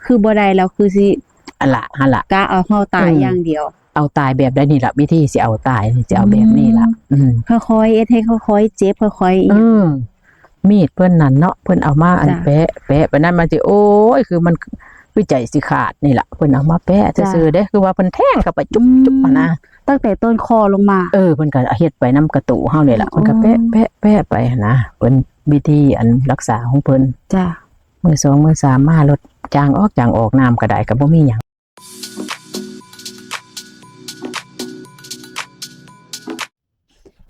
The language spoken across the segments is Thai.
คือบ่ได้แล้วคือสิอันละกะเอาเฮาตายอย่างเดียวเอาตายแบบได้นี่ล่ะวิธีสิเอาตายสิเอาแบบนี้ล่ะค่อยๆเอ็ดให้ค่อยๆเจ็บค่อยๆมีดเพิ่นนั่นเนาะเพิ่นเอามาอันแปะไปนั่นมันสิโอ้ยคือมันคือใจสิขาดนี่ล่ะเพิ่นเอามาแปะซื่อๆเด้คือว่าเพิ่นแทงเข้าไปจุ๊บๆนะตั้งแต่ต้นคอลงมาเพิ่นก็เฮ็ดไปนำกระตูเฮานี่ล่ะเพิ่นก็แปะไปนะเพิ่นวิธีอันรักษาของเพิ่นจ้ะมื้อ2มื้อ3มาลดจางออกน้ำก็ได้ก็บ่มีหยัง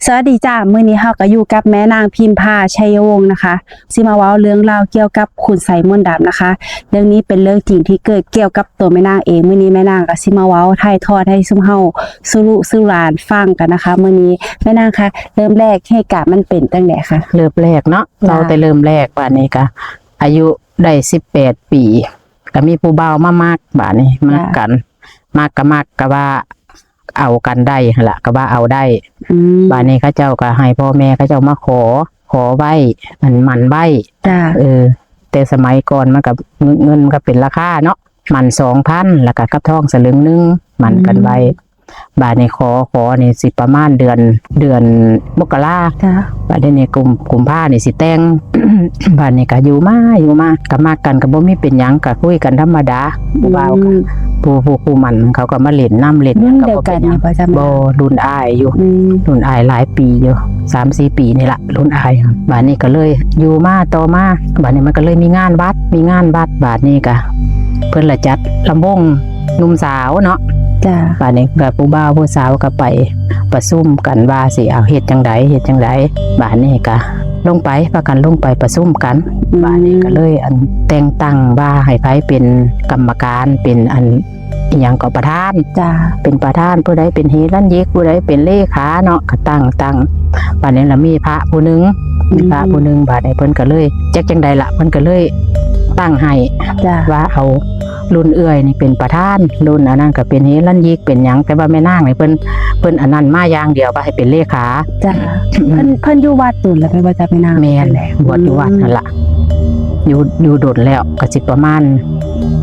สวัสดีจ้ามื้อนี้เฮาก็อยู่กับแม่นางพิมพาชัยวงศ์นะคะสิมาเว้าเรื่องราวเกี่ยวกับขุนไสมนต์ดำนะคะเรื่องนี้เป็นเรื่องจริงที่เกิดเกี่ยวกับตัวแม่นางเองมื้อนี้แม่นางก็สิมาเว้าถ่ายทอดให้ซุมเฮาสู่หลานฟังกันนะคะมื้อนี้แม่นางคะเริ่มแรกเหตุการณ์มันเป็นจังได๋คะเริ่มแรกเนาะเราแต่เริ่มแรกว่านี่ก็อายุได้18ปีก็มีผู้บ่าวมามากบัดนี้มักกันมักก็ว่าเอากันได้หั่นล่ะก็ว่าเอาได้บัดนี้เขาเจ้าก็ให้พ่อแม่เขาเจ้ามาขอไว้มันไว้จ้าแต่สมัยก่อนมันก็เงินก็เป็นราคาเนาะมัน 2,000 แล้วก็กับทองสลึงนึงมันกันไว้บาดนี้ขอนี่สิประมาณเดือนมกราจ้าบาดนี้กุมภานี่สิแต่ง บาดนี้ก็อยู่มาก็มากันก็บ่มีเป็นหยังก็คุยกันธรรมดาบ่าวกันผู้มันเขาก็มาเล่นน้ำเล่นก็บ่เป็นหยังบ่รุ่นอายอยู่รุ่นอายหลายปีอยู่ 3-4 ปีนี่ล่ะรุ่นอายบาดนี้ก็เลยอยู่มาต่อมาบาดนี้มันก็เลยมีงานวัดบาดนี้ก็เพิ่นละจัดลำวงหนุ่มสาวเนาะจ้าบาดนี้ก็ผู้บ่าวผู้สาวก็ไปประชุมกันว่าสิเอาเฮ็ดจังไดบาดนี้ก็ลงไปพากันลงไปประชุมกันบาดนี้ก็เลยแต่งตั้งว่าให้ไผเป็นกรรมการเป็นอีหยังก็ประธานจ้าเป็นประธานผู้ใดเป็นเฮรัญญิกผู้ใดเป็นเลขาเนาะก็ตั้งบาดนี้ละมีพระผู้นึงบาดนี้เพิ่นก็เลยจักจังใดล่ะเพิ่นก็เลยตั้งให้ว่าเอารุ่นเอื้อยนี่เป็นประธานรุ่นอันนั้นก็เป็นเฮรัญญิกเป็นหยังแต่ว่าแม่นางนี่เพิ่นอันนั้นมาอย่างเดียวว่าให้เป็นเลขาจ้าเพิ่นอยู่วัดตุ่นแล้วไปว่าจะไปนางแม่นบวชอยู่วัดนั่นล่ะอยู่โดดแล้วก็สิประมาณ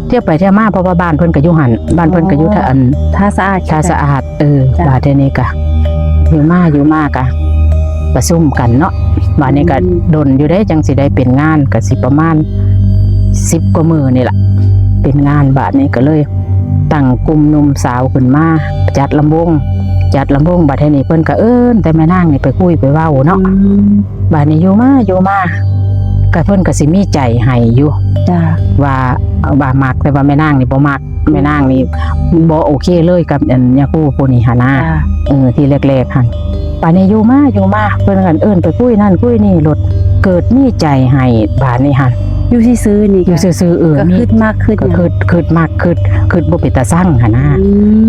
เที่ยวไปเที่ยวมาเพราะว่าบ้านเพิ่นก็อยู่หั่นบ้านเพิ่นก็อยู่ท่าสะอาดบาดนี้ก็อยู่มาก็ประชุมกันเนาะบาดนี้ก็ดนอยู่ได้จังสิได้เป็นงานก็สิประมาณ10 กว่ามื้อนี่ล่ะเป็นงานบาดนี้ก็เลยตั้งกลุ่มหนุ่มสาวขึ้นมาจัดลำวงบาดนี้เพิ่นก็แต่แม่นางนี่ไปคุยไปเว้าเนาะบาดนี้อยู่มาก็เพิ่นก็สิมีใจให้อยู่จ้าว่ามักแต่ว่าแม่นางนี่บ่มักแม่นางนี่บ่โอเคเลยกับยาคู่ผู้นี้หั่นนะที่แรกๆหั่นบาดนี้อยู่มาเพิ่นก็ไปคุยนั่นคุยนี่รถเกิดมีใจให้บาดนี้หั่นอยู่ซื่อๆนี่อยู่ซื่อๆก็คิดมากขึ้นบ่เป็นตาสั่งหั่นนะ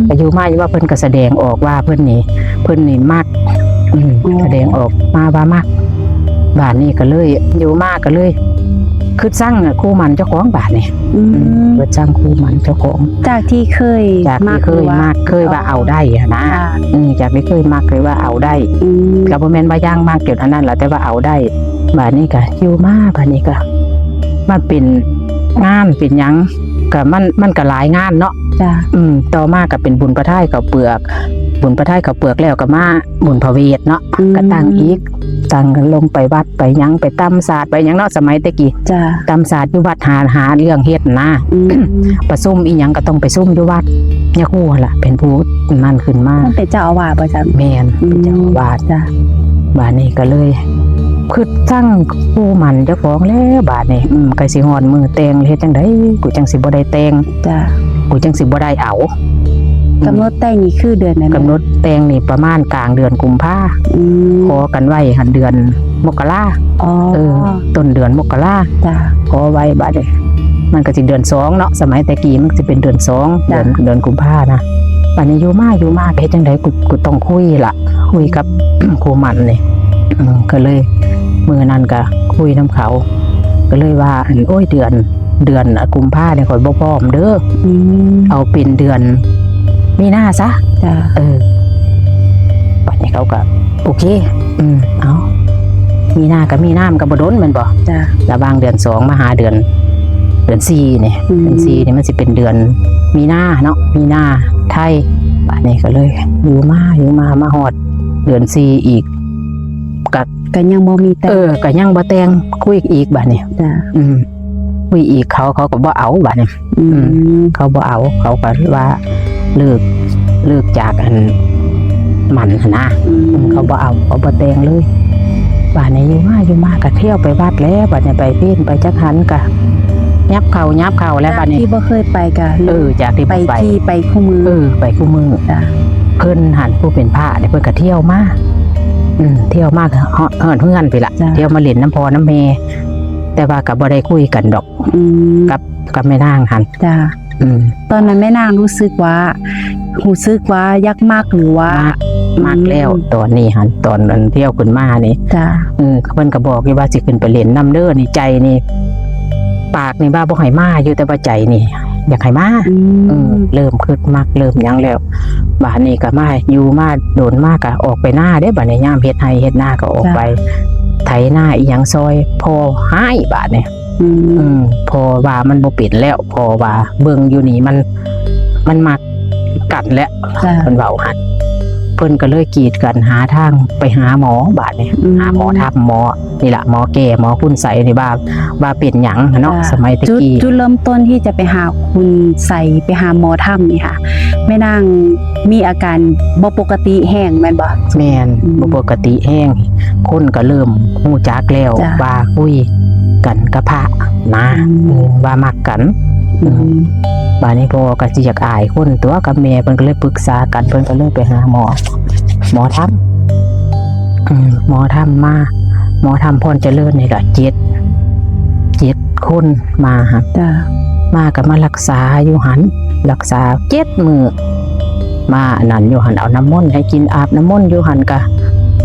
ก็อยู่มาว่าเพิ่นก็แสดงออกว่าเพิ่นนี่มักแสดงออกมาว่ามักบาดนี้ก็เลยอยู่มาก็เลยคือสั่งคู่มันเจ้าของบาดนี่เพิ่นสั่งคู่มันเจ้าของจากที่เคยมักเคยว่าเอาได้หั่นนะจากที่เคยมักเคยว่าเอาได้ก็บ่แม่นว่าย่างมากเกี่ยวอันนั้นล่ะแต่ว่าเอาได้บาดนี้ก็อยู่มาบาดนี้ก็มันเป็นงานเป็นหยังก็มันก็หลายงานเนาะจ้ะต่อมาก็เป็นบุญประทายกับเปลือกแล้วก็มาบุญพระเวทเนาะก็ตั้งอีกตั้งกันลงไปวัดไปหยังไปตำศาสตร์ไปหยังเนาะสมัยตะกี้จ้ะตำศาสตร์อยู่วัดหาเรื่องเฮ็ดนะประชุมอีหยังก็ต้องไปซุ่มอยู่วัดย่าคู่ล่ะเป็นผู้นั่นขึ้นมาเป็นเจ้าอาวาสประจำแม่นเป็นเจ้าอาวาสจ้ะบาดนี้ก็เลยคือสั่งคู่มันเจ้าของแล้วบาดนี้ก็สิฮอดมือแต่งเฮ็ดจังได๋กูจังสิบ่ได้แต่งจ้ะกูจังสิบ่ได้เอากำหนดแต่งนี่คือเดือนไหนกำหนดแต่งนี่ประมาณกลางเดือนกุมภาขอกันไว้หันเดือนมกราต้นเดือนมกราจ้ะขอไว้บาดนี้มันก็สิเดือน2เนาะสมัยแต่กี้มันสิเป็นเดือน2เดือนกุมภานะบัดนี้อยู่มาเฮ็ดจังได๋กูต้องคุยล่ะคุยกับครูมันนี่ก็เลยมื้อนั้นก็คุยนำเขาก็เลยว่าโอ้ยเดือนกุมภาเนี่ยข่อยบ่พร้อมเด้อเอาเป็นเดือนมีนาซะจ้ะบัดนี้เขาก็โอเคเอามีนาก็มีน้ำก็บ่โดนแม่นบ่จ้ะระหว่างเดือน2มาหาเดือน เดือน4นี่เดือน4นี่มันสิเป็นเดือนมีนาเนาะมีนาไทยบัดนี้ก็เลยอยู่มามาฮอดเดือน4อีกก็ยังบ่มีแต่ก็ยังบ่แต่งคุยอีกบัดนี้จ้ะคุยอีกเขาก็บ่เอาบัดนี้เขาบ่เอาเขาก็ว่าเลิกจากอันมันหั่นนะเขาบ่เอาเขาบ่แต่งเลยบัดนี้อยู่มาก็เที่ยวไปวัดแล้วบัดนี้ไปเพิ่นไปจักหันก็ยับเข่าแล้วบัดนี้ที่บ่เคยไปก็จากที่ไปคู่มือไปคู่มือจ้ะเพิ่นหันผู้เป็นพระเนี่ยเพิ่นก็เที่ยวมาเที่ยวมากเฮือนไปละเที่ยวมาเล่นน้ำพอน้ำเมแต่ว่ากับบ่ได้คุยกันดอกกับแม่นางหันจ้ะตอนนั้นแม่นางรู้สึกว่ายักมากหรือว่ามากแล้วตอนนี้หันตอนนั้นเที่ยวขึ้นมานี่จ้ะเพิ่นก็บอกอยู่ว่าสิขึ้นไปเล่นน้ำเด้อนี่ใจนี่ปากนี่บ้าบ่ให้มาอยู่แต่ว่าใจนี่อยากให้มาเริ่มคึกมากเริ่มยังแล้วบ้านนี้ก็มาอยู่มาโดนมากก็ออกไปหน้าได้บ้านในย่ามเฮ็ดไห้เฮ็ดหน้าก็ออกไปไถหน้าอีหยังซอยพอหายบ้านเนี่ยพอว่ามันบ่เป็นแล้วพอว่าเบิ่งอยู่นี่มันมักกัดแล้วเพิ่นเว้าหั่นเพิ่นก็เลยกีดกันหาทางไปหาหมอบาดเนี่ยหาหมอทับหมอนี่ล่ะหมอแก่หมอคุณใสนี่ว่าเป็นหยังเนาะสมัยตะกี้จุดเริ่มต้นที่จะไปหาคุณใสไปหาหมอถ้ำนี่ค่ะแม่นางมีอาการบ่ปกติแห้งแม่นบ่แม่นบ่ปกติแห้งคนก็เริ่มฮู้จักแล้วว่าคุยกันกับพระนะว่ามักกันบ้านนี้พ่อก็สิอยากอายคนตัวกับแม่เพิ่นก็เลยปรึกษากันเพิ่นก็เลยไปหาหมอทำหมอทำมาหมอทำพรเจริญนี่ก็7คนมาฮะมาก็มารักษาอยู่หันรักษา7 มื้อมานั่นอยู่หันเอาน้ำมนต์ให้กินอาบน้ำมนต์อยู่หันก็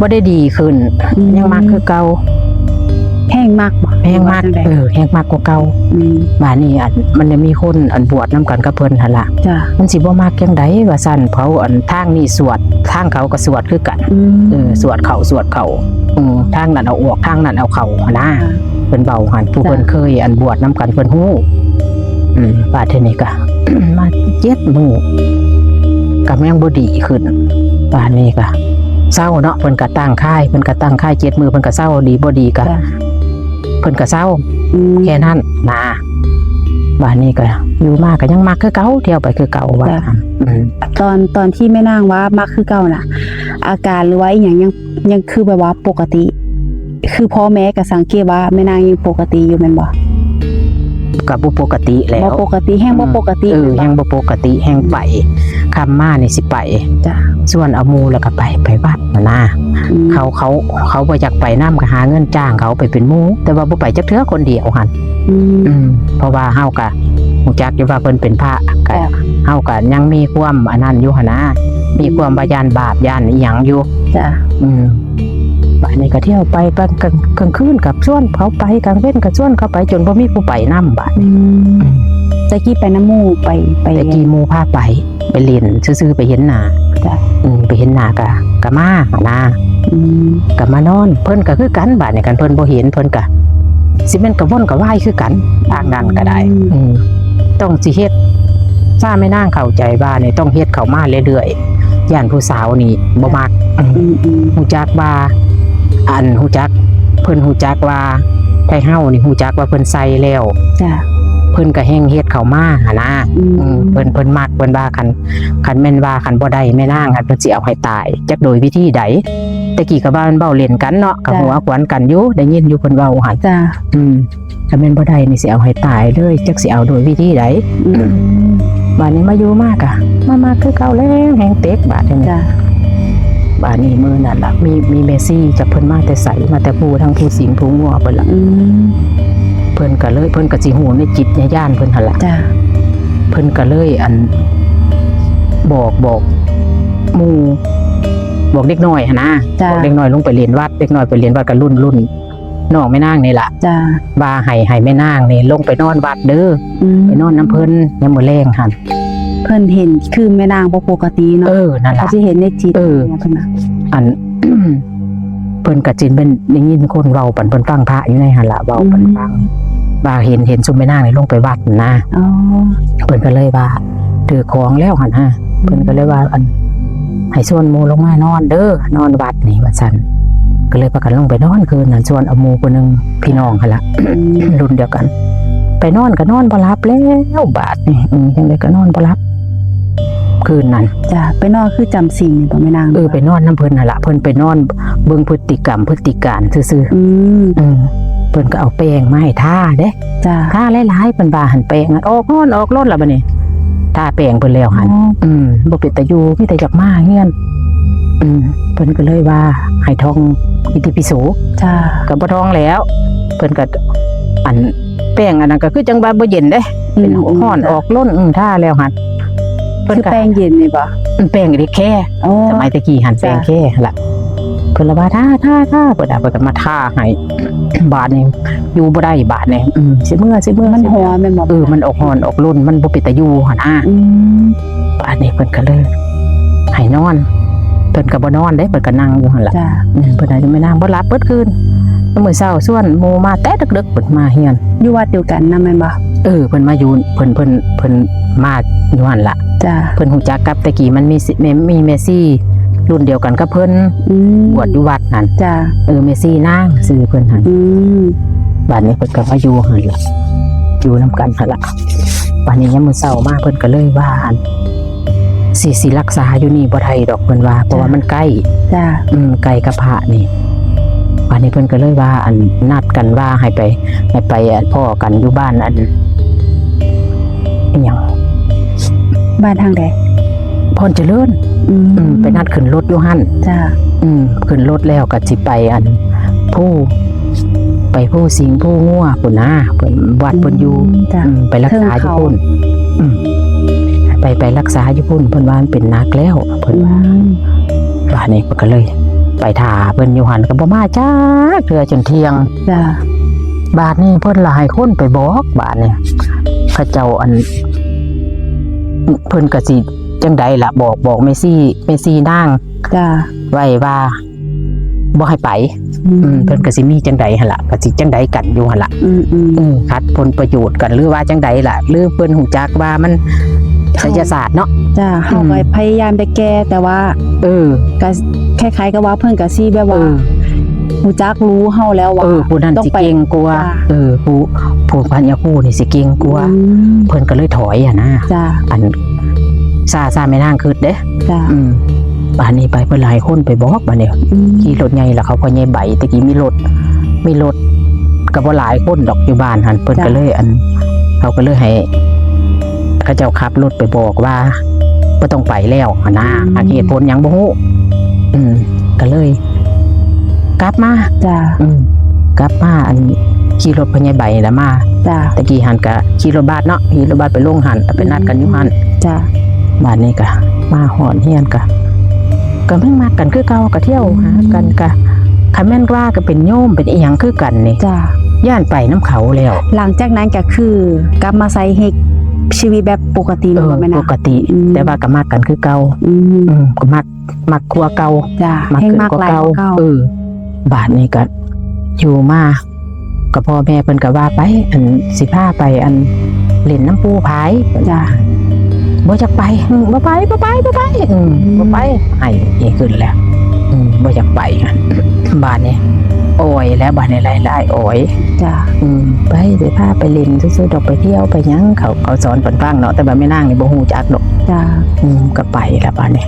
บ่ได้ดีขึ้นยังมากคือเก่าแห้งมากแห้งมากแห้งมากกว่าเก่าบ้านนี้มันจะมีคนบวชน้ำกันกับเพิ่นหั่นล่ะมันสิบ่มากจังไดว่าซั่นเผาทางนี้สวดทางเขาก็สวดคือกันสวดเขาทางนั้นเอาออกทางนั้นเอาเข้านะเพิ่นเบาหั่นผู้เพิ่นเคยบวชน้ำกันเพิ่นฮู้บาดเทนี้ก็ มา7 มื้อก็ยังบ่ดีขึ้นบ้านนี้ก็เศร้าเนาะเพิ่นก็ตั้งค่าย7 มื้อเพิ่นก็เศร้าดีบ่ดีก็เพิ่นก็เศร้าแค่นั้นนะบ้านนี้ก็อยู่มากก็ยังมักคือเก่าเที่ยวไปคือเก่าว่าตอนที่แม่นางว่ามักคือเก่าน่ะอาการหรือว่าอีหยังยังคือแบบว่าปกติคือพ่อแม่ก็สังเกตว่าแม่นางยังปกติอยู่แม่นบ่ก็บ่ปกติแล้วบ่ปกติแห้งบ่ปกติแห้งบ่ปกติแห้งไปคำมานี่สิไปจ้ะส่วนเอาหมู่แล้วก็ไปวัดนะเขาบ่อยากไปนำก็หาเงินจ้างเขาไปเป็นหมู่แต่ว่าบ่ไปจักเทื่อคนเดียวหั่นเพราะว่าเฮาก็ฮู้จักอยู่ว่าเพิ่นเป็นพระก็เฮาก็ยังมีความอันนั้นอยู่หั่นนะมีความบ่ย่านบาปย่านอีหยังอยู่จ้ะบ้านนี้ก็เที่ยวไปกลางคืนกับส่วนเขาไปกลางเว้นกับส่วนเขาไปจนบ่มีผู้ไปนำบ้านตะกี้ไปน้ำหมู่ไปตะกี้หมู่พาไปเล่นซื่อๆไปเห็นหน้าจ้ะไปเห็นหน้าก็มานะก็มานอนเพิ่นก็คือกันบ้านนี้กันเพิ่นบ่เห็นเพิ่นก็สิแม่นก็วนก็ไหว้คือกันทางนั้นก็ได้ต้องสิเฮ็ดถ้าไม่นางเข้าใจว่านี่ต้องเฮ็ดเข้ามาเรื่อยๆย่านผู้สาวนี่บ่มักฮู้จักว่าฮู้จักเพิ่นฮู้จักว่าไทเฮานี่ฮู้จักว่าเพิ่นใส่แล้วจ้ะเพิ่นก็แฮงเฮ็ดเข้ามาหั่นนะเพิ่นมักเพิ่นว่าคันแม่นว่าคันบ่ได้แม่นางคันเพิ่นสิเอาให้ตายจักโดยวิธีใดตะกี้ก็ว่ามันเว้าเล่นกันเนาะก็หัวขวัญกันอยู่ได้ยินอยู่เพิ่นเว้าหั่นจ้ะคันแม่นบ่ได้นี่สิเอาให้ตายเลยจักสิเอาโดยวิธีใดบัดนี้มาอยู่มากะมาคือเก่าแล้วแฮงเต็กบาดนี้จ้ะบ้านนี้มื้อนั่นล่ะมีเมซี่จะเพิ่นมาแต่ใสมาแต่ผู้ทั้งผู้สิงผู้งัวเพิ่นล่ะเพิ่นก็สิฮู้ในจิตในญาณเพิ่นหั่นล่ะจ้ะเพิ่นก็เลยบอกหมู่บอกเด็กน้อยหั่นนะบอกเด็กน้อยลงไปเรียนวัดเด็กน้อยไปเรียนวัดก็รุ่นน้องแม่นางนี่ล่ะจ้ะว่าให้แม่นางนี่ลงไปนอนวัดเด้อไปนอนน้ำเพิ่นยามมื้อแลงหั่นเพิ่นเห็นคือแม่นางบ่ปกติเนาะนั่นล่ะเขาสิเห็นในจิตเพิ่นน่ะเพิ่นก็จินเป็นได้ยินคนเว้าปันเพิ่นฟังพระอยู่ในหั่นล่ะเว้าปันฟัง ว่าเห็นซุมแม่นางนี่ลงไปวัดนะ อ๋อ เพิ่นก็เลยว่าถือของแล้วหั่นฮะเพิ่นก็เลยว่าอันให้ชวนหมู่ลงมานอนเด้อนอนวัดนี่ว่าซั่นก็เลยพากันลงไปนอนคืนนั้นชวนเอาหมู่คนนึงพี่น้องหั่นล่ะ รุ่นเดียวกัน ไปนอนก็นอนบ่หลับแล้วบาดนี่จังได๋ก็นอนบ่หลับคืนนั้น จ้ะไปนอนคือจำศีลนี่บ่แม่นาง ไปนอนน้ำเพิ่นน่ะล่ะเพิ่นไปนอนเบิ่งพฤติกรรมพฤติการซื่อ เพิ่นก็เอาแป้งมาให้ทาเด้ จ้ะ ทาหลายๆเพิ่นว่าหั่นแป้งออกฮ้อนออกรถแล้วบัดนี้ทาแป้งเพิ่นแล้วหั่นบ่เป็นตาอยู่มีแต่อยากมาเฮือนเพิ่นก็เลยว่าให้ท่องอิติปิโส จ้ะ ก็บ่ท่องแล้ว เพิ่นก็อันแป้งอันนั้นก็คือจังว่าบ่เย็นเด้เป็นฮ้อนออกล้นทาแล้วหั่น คือแป้งเย็นนี่บ่ แป้งเด็กแค่ อ๋อ สมัยตะกี้หั่นแป้งแค่ล่ะเพิ่นละว่าทาเพิ่นก็มาทาให้ บาดนี่อยู่บ่ได้บาดนี่สิเมื่อ มันหัวแม่นบ่ มันออกฮ้อนออกล้นมันบ่เป็นตาอยู่หั่นบาดนี้เพิ่นก็เลยให้นอนเพิ่นก็บ่นอนเด้เพิ่นก็นั่งอยู่หั่นล่ะ จ้ะ เพิ่นอาจจะไม่นั่งบ่หลับเบิดคืนมื้อเช้าส่วนหมู่มาแต่ดึกๆเพิ่นมาเฮียน อยู่วัดเดียวกันนำแม่นบ่ เพิ่นมาอยู่เพิ่นมาอยู่หั่นล่ะ จ้ะ เพิ่นฮู้จักกับตะกี้มันมีเมซี่รุ่นเดียวกันกับเพิ่นบวชอยู่วัดนั่น จ้ะ เมซี่นางชื่อเพิ่นหั่น บ้านนี้เพิ่นก็มาอยู่หั่นล่ะอยู่นํกันหั่นล่ะบ้านนี้ยามมื้อเช้ามาเพิ่นก็เลยว่าอั่นสิรักษาอยู่นี่บ่ได้ดอกเพิ่นว่าเพราะว่ามันใกล้ จ้ะ ใกล้กับพระนี่บ้านนี้เพิ่นก็เลยว่าอันนัดกันว่าให้ไปพ่อกันอยู่บ้านอันอิหยัง บ้านทางใด พรเจริญไปนัดขึ้นรถอยู่หั่น จ้ะ ขึ้นรถแล้วก็สิไปอันผู้สิงห์ผู้งัวพุ่นนะเพิ่นวัดเพิ่นอยู่ จ้ะ ไปรักษาอยู่พุ่นไปรักษาอยู่พุ่นเพิ่นว่ามันเป็นนักแล้วเพิ่นว่าบ้านนี้เพิ่นก็เลย ไปถาเพิ่นอยู่หันก็บ่มาจ้าเทื่อจนเที่ยง จ้ะ บาดนี้เพิ่นหลายคนไปบอกบาดนี้เขาเจ้าอันเพิ่นก็สิจังใดล่ะบอกเมซี่นาง จ้ะ ไว้ว่าบ่ให้ไปเพิ่นก็สิมีจังใดหั่นล่ะก็สิจังใดกันอยู่หั่นล่ะคัดผลประโยชน์กันหรือว่าจังใดล่ะหรือเพิ่นฮู้จักว่ามันไสยศาสตร์เนาะ จ้ะเฮาก็พยายามไปแก้แต่ว่าก็คล้ายๆกับว่าเพิ่นก็สิแบบว่าฮู้จักรู้เฮาแล้วว่า ผู้นั้นสิเก่งกว่าผู้พันยาคู่นี่สิเก่งกว่าเพิ่นก็เลยถอยอ่ะนะ จ้ะ อันซาไม่นางคืดเด้ จ้ะ บ้านนี้ไปเพิ่นหลายคนไปบอกบ้านนี้ขี่รถใหญ่แล้วเขาก็ใหญ่ใบตะกี้มีรถก็บ่หลายคนดอกอยู่บ้านหั่นเพิ่นก็เลยเขาก็เลยให้เขาเจ้าขับรถไปบอกว่าบ่ต้องไปแล้วหั่นนะเหตุผลหยังบ่ฮู้ก็เลยกลับมา จ้ะ กลับมาอันขี่รถพญาใบแล้วมา จ้ะ ตะกี้หันก็ขี่รถบัสเนาะขี่รถบัสไปลงหันไปนัดกันอยู่หัน จ้ะ บ้านนี้ก็มาหอนเฮียนก็แม่งมากันคือเก่าก็เที่ยวหากันก็คันแม่นว่าก็เป็นโยมเป็นอีหยังคือกันนี่ จ้ะ ย่านไปน้ำเขาแล้ว หลังจากนั้นก็คือกลับมาใช้ชีวิตแบบปกติบ่แม่น ปกติแต่ว่าก็มักกันคือเก่าก็มักครัวเก่า จ้ะ มัก แห่ง ขึ้น มาก กว่า หลาย เก่าก ว่าเก่า บ้านนี้ก็อยู่มาก็พ่อแม่เพิ่นก็ว่าไปอันสิพาไปอันเล่นน้ำปูพาย จ้ะ บ่อยากไปบ่ไปบ่ไปให้อีกขึ้นแล้วบ่อยากไปกันบ้านนี้โอ้ยแล้วบ้านนี้หลายๆโอ้ย จ้ะ ไปสิพาไปเล่นซื่อๆดอกไปเที่ยวไปหยังเขาสอนเพิ่นฟังเนาะแต่ว่าแม่นางนี่บ่ฮู้จักดอก จ้ะ ก็ไปแล้วบ้านนี้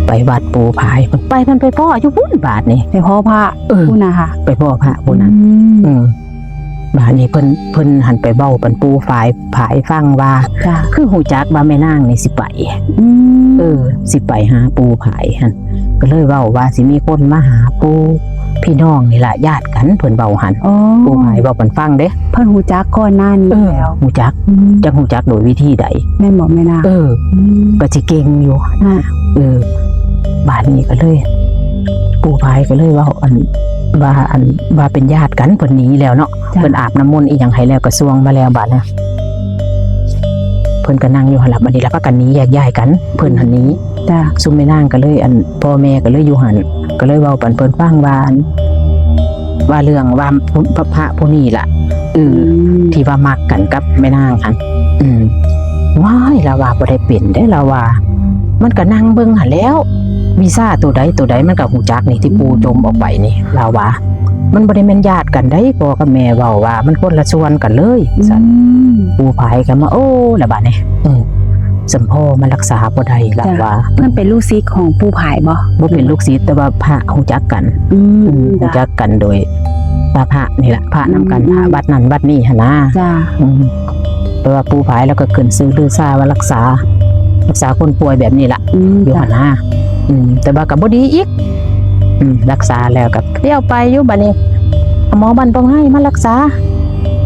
ไปวัดปูพายเพิ่นไปพ่ออยู่พุ่นบาดนี้ ไปพ่อพระผู้น่ะค่ะ ไปพ่อพระพุ่นนั้นบ้านนี้เพิ่นหันไปเว้าปันปูฝายฟังว่า จ้ะ คือฮู้จักว่าแม่นางนี่สิไปสิไปหาปูผายหั่นก็เลยเว้าว่าสิมีคนมาหาปูพี่น้องนี่ล่ะญาติกันเพิ่นเว้าหั่น อ๋อ ปูผายเว้าเพิ่นฟังเด้ เพิ่นฮู้จักก่อนหน้านี้แล้ว ฮู้จักจักฮู้จักโดยวิธีใด แม่นบ่แม่น่ะ ก็สิเก่งอยู่บ้านนี้ก็เลยปูผายก็เลยเว้าว่าเป็นญาติกันเพิ่นหนีแล้วเนาะเพิ่นอาบน้ำมนต์อีหยังให้แล้วก็สวงมาแล้วบัดนะเพิ่นก็นั่งอยู่หั่นล่ะบัดนี้แล้วพากันหนีแยกย้ายกันเพิ่นหันหนี จ้ะ ซุมแม่นางก็เลยพ่อแม่ก็เลยอยู่หั่นก็เลยเว้าปันเพิ่นฟังว่าเรื่องว่าพระผู้นี้ล่ะ ที่ว่ามักกันกับแม่นางหันว้ายเราว่าบ่ได้เป็นได้เราว่ามันก็นั่งเบิ่งหันแล้ววีซ่าตัวใดมันก็หูจักนี่ที่ปูจมออกไปนี่เราว่ามันบ่ได้แม่นญาติกันได้พ่อกับแม่เว้าว่ามันคนละส่วนกันเลยซั่นปูภายก็มาโอ้ละบาดนี้สมพ่อมันรักษาบ่ได้ล่ะว่ามันเป็นลูกศิษย์ของปู่ผายบ่เป็นลูกศิษย์แต่ว่าพระฮู้จักกันฮู้จักกันโดยพระนี่ล่ะพระนำกันพระวัดนั้นวัดนี้หั่นนะจ้าแต่ว่าปู่ผายแล้วก็ขึ้นชื่อลือซ่าว่ารักษาคนป่วยแบบนี้ล่ะอยู่หั่นนะแต่ว่าก็บ่ดีอีกรักษาแล้วก็เลี้ยวไปอยู่บัดนี้หมอบันต้องให้มารักษา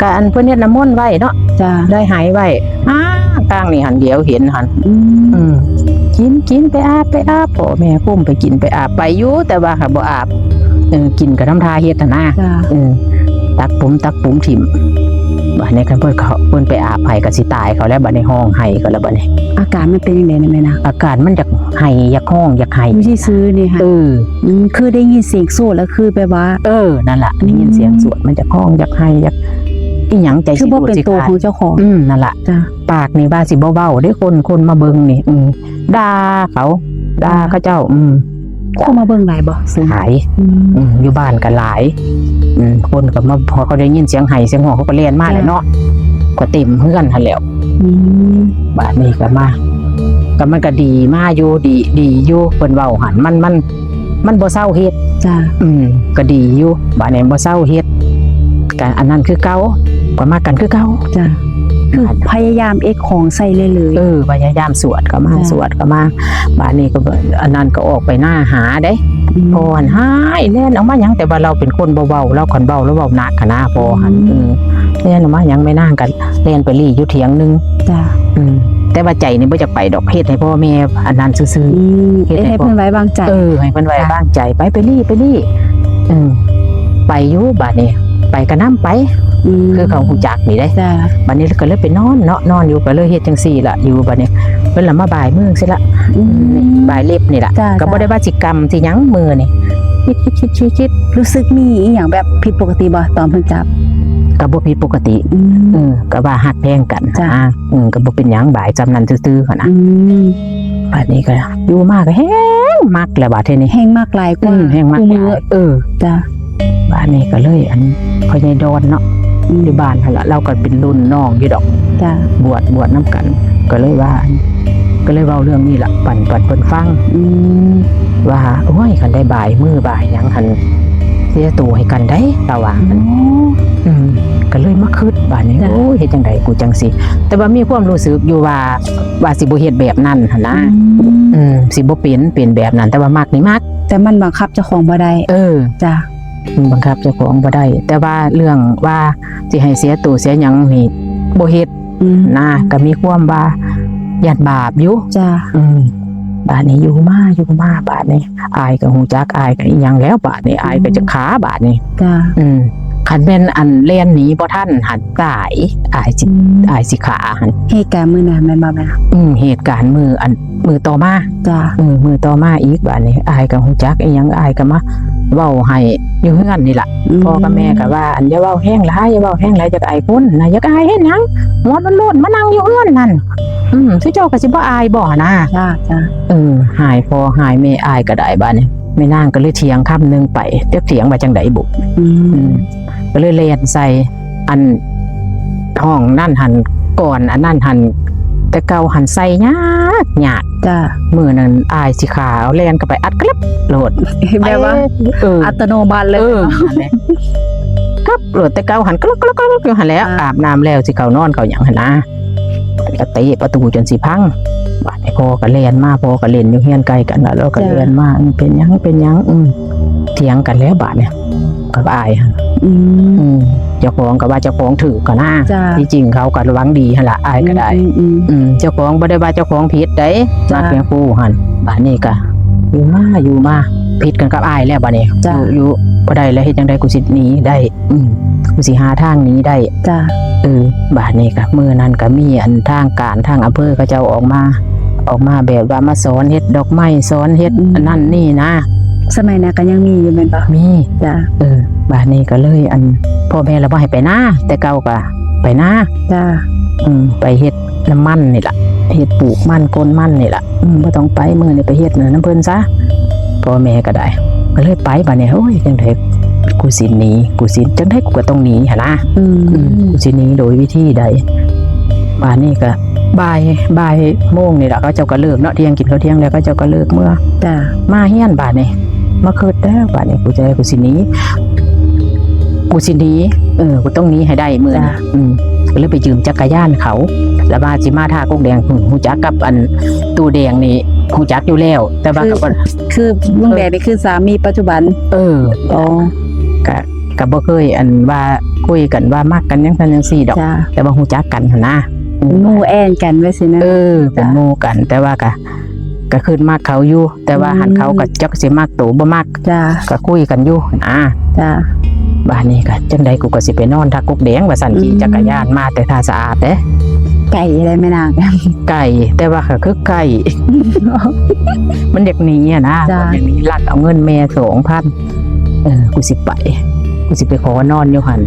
ก็อันเพิ่นเฮ็ดน้ำมนต์ไว้เนาะจ้าได้หายไว้กลางนี่หันเดียวเห็นหันกินไปอาบพ่อแม่กุ้มไปกินไปอาบไปอยู่แต่ว่าค่ะบ่อาบกินกับน้ำทาเฮ็ดนะตักปุ๋มถิ่มบัดนี้คันเพิ่นไปอาบไห้ก็สิตายเขาแล้วบัดในห้องไห้ก็แล้วบัดนี้อาการมันเป็นจังได๋นะแม่นะอาการมันอยากไห้อยากห้องอยากไห้อยู่ที่ซื้อนี่ค่ะคือได้ยินเสียงโซ่แล้วคือแปลว่านั่นล่ะได้ยินเสียงสวดมันจะห้องอยากไห้อยากอีหยังใจสิบ่เป็นตัวของเจ้าของนั่นล่ะปากนี่ว่าสิเว้าได้คนมาเบิ่งนี่ด่าเขาเจ้าคนมาเบิ่งหลายบ่หลายอยู่บ้านก็หลายคนก็มาพอเขาได้ยินเสียงไห้เสียงห้องเขาก็เรียนมาแล้วเนาะก็เต็มเฮือนหั่นแล้วบ้านนี้ก็มาก็มันก็ดีมาอยู่ดีอยู่เพิ่นเว้าหันมันบ่เศร้าเฮ็ดจ้าก็ดีอยู่บ้านนี้บ่เศร้าเฮ็ดก็อันนั้นคือเก่าก็มากันคือเก่าจ้าคือพยายามของใส่เลยพยายามสวดก็มาบ้านนี้ก็อันนั้นก็ออกไปหน้าหาเด้พอหันหายแล่นออกมาหยังแต่ว่าเราเป็นคนเบาๆเราคนเบาแล้วเบาหนักขนาดพอหันแล่นออกมาหยังไม่นั่งกันแล่นไปรี่อยู่เถียงนึงจ้าแต่ว่าใจนี่บ่จะไปดอกเฮ็ดให้พ่อแม่อันนั้นซื่อๆเฮ็ดให้เพิ่นไว้วางใจให้เพิ่นไว้วางใจไปรี่ไปอยู่บ้านนี้ไปก็นำไปคือเขาฮู้จักนี่ได้บัดนี้ก็เลยไปนอนอยู่ก็เลยเฮ็ดจังซี่ล่ะอยู่บัดนี้เพิ่นละมาบ่ายมื้อซิละบ่ายเล็บนี่ล่ะก็บ่ได้ว่าสิกรรมสิหยังมื้อนี่คิดรู้สึกมีอีหยังแบบผิดปกติบ่ตอนเพิ่นจับก็บ่ผิดปกติก็ว่าฮักแพงกันก็บ่เป็นหยังบ่ายจำนั้นซื่อๆหั่นนะบัดนี้ก็อยู่มากก็แฮงมักแล้วบัดทีนี้แฮงมากหลายกว่าแฮงมากจ้ะบ้านนี้ก็เลยอันพ่อใหญ่ดอนเนาะอยู่บ้านหั่นล่ะเราก็เป็นรุ่นน้องอยู่ดอกจ้ะบวชนำกันก็เลยว่าก็เลยเว้าเรื่องนี้ล่ะปั่นเพิ่นฟังว่าโอ้ยคันได้บ่ายมื้อบ่ายหยังคันเสียตัวให้กันได้ตาว่าก็เลยมาคิดบ้านนี้โอ้ยเฮ็ดจังได๋กูจังสิแต่ว่ามีความรู้สึกอยู่ว่าสิบ่เฮ็ดแบบนั้นหั่นนะสิบ่เป็นแบบนั้นแต่ว่ามักนี่มักแต่มันบังคับเจ้าของบ่ได้จ้ะบังคับเจ้าของบ่ได้แต่ว่าเรื่องว่าสิให้เสียตัวเสียหยังนี่บ่เฮ็ดนะก็มีความว่าญาติบาปอยู่จ้ะบาดนี้อยู่มาบาดนี้อายก็ฮู้จักอายก็อีหยังแล้วบาดนี้อายก็จะขาบาดนี้จ้ะคันแม่นอันเล่นหนีบ่ทันหันตายอายสิขาหันเหตุการณ์มื้อนั้นแม่นบ่แม่เหตุการณ์มือต่อมาจ้ะมือต่อมาอีกบาดนี้อายก็ฮู้จักอีหยังอายก็มาเว้าให้อยู่เฮือนนี่ล่ะพ่อกับแม่ก็ว่าอันอย่าเว้าแห้งหลายจักอายคนน่ะอย่าอายเฮ็ดหยังหมดมันโลดมานั่งอยู่เฮือนนั่นสิเจ้าก็สิบ่อายบ่นะจ้ะหายพ่อหายแม่อายก็ได้บาดนี้แม่นางก็เลยเถียงคำนึงไปเถียงว่าจังได๋บุก็เลยเลียนใส่อันห้องนั่นหันก่อนอันนั่นหันแต่เก่าหันใส่ยากจ้ะมือนั้นอายสิขาเอาเลียนก็ไปอัดกลับโหลดแบบว่าอัตโนมัติเลยครับโหลดแต่เก่าหันกลักอยู่หันแล้วอาบน้ำแล้วสิเขานอนเขาหยังหันนะก็เตะประตูจนสิพังบาดนี้พ่อก็เลียนมาพ่อก็เล่นอยู่เฮียนไกลกันแล้วก็เลียนมาเป็นหยังเถียงกันแล้วบาดเนี่ยกับอายเจ้าของก็ว่าเจ้าของถือก็น่าที่จริงเขาก็ระวังดีหั่นล่ะอายก็ได้เจ้าของบ่ได้ว่าเจ้าของผิดได้มาเพียงผู้หั่นบาดนี้ก็อยู่มาผิดกันกับอายแล้วบาดนี้อยู่บ่ได้แล้วเฮ็ดจังได๋กูสิหนีได้กูสิหาทางหนีได้จ้ะบาดนี้ก็มื้อนั้นก็มีอันทางการทางอำเภอเขาเจ้าออกมาแบบว่ามาสอนเฮ็ดดอกไม้สอนเฮ็ดอันนั้นนี่นะ สมัยนั้นก็ยังมีอยู่แม่นบ่ มี จ้ะ บ้านนี้ก็เลยอันพ่อแม่เราบ่ให้ไปนาแต่เก่าก็ไปนา จ้ะ ไปเฮ็ดน้ำมันนี่ล่ะเฮ็ดปลูกมันโกนมันนี่ล่ะบ่ต้องไปมื้อนี้ไปเฮ็ดน้ำเพิ่นซะพ่อแม่ก็ได้ก็เลยไปบัดนี้โอ้ยจังได๋กูสิหนีกูสิจังได๋กูก็ต้องหนีหั่นนะกูสิหนีโดยวิธีใดบ้านนี้ก็บ่ายโมงนี่ล่ะเขาเจ้าก็เลิกเนาะเที่ยงกินข้าวเที่ยงแล้วก็เจ้าก็เลิกเมื่อ จ้ะ มาเฮียนบ้านนี้มาคิดแล้วบ้านนี้กูสิหนีกูต้องหนีให้ได้มื้อนี้ก็เลยไปยืมจักรยานเขาแล้วมาสิมาท่ากกแดงฮู้จักกับอันตู้แดงนี่ฮู้จักอยู่แล้วแต่ว่าก็บ่ คือลุงแดงนี่คือสามีปัจจุบัน อ๋อก็บ่เคยอันว่าคุยกันว่ามักกันจังซั่นจังซี่ดอก จ้ะ แต่ว่าฮู้จักกันหั่นนะ หมู่แอนกันไว้สินะ เป็นหมู่กันแต่ว่าก็คืนมักเขาอยู่แต่ว่าหันเขาก็จักสิมักตูบ่มัก จ้ะ ก็คุยกันอยู่นะ จ้ะ บ้านนี้ก็จังใดกูก็สิไปนอนทักกุกแดงว่าสั่นขี่จักรยานมาแต่ท่าสะอาดเด้ ไก่อะไรแม่นาง ไก่แต่ว่าก็คือไก่ มันอยากหนีอ่ะนะ จ้ะ มันอยากหนีลักเอาเงินแม่2,000กูสิไปขอนอนอยู่หั่น